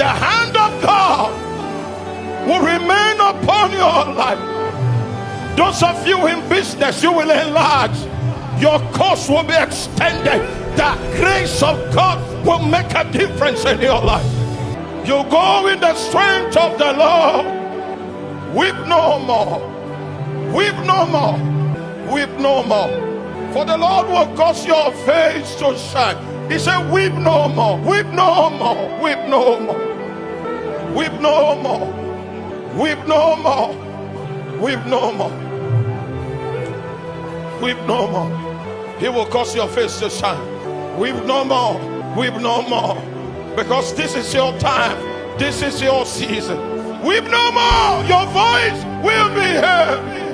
the hand of God will remain upon your life. Those of you in business, you will enlarge. Your course will be extended. The grace of God will make a difference in your life. You go in the strength of the Lord. Weep no more. Weep no more. Weep no more. For the Lord will cause your face to shine. He said, weep no more. Weep no more. Weep no more. Weep no more. Weep no more. Weep no more. Weep no more. He will cause your face to shine. Weep no more. Weep no more. Because this is your time. This is your season. Weep no more. Your voice will be heard.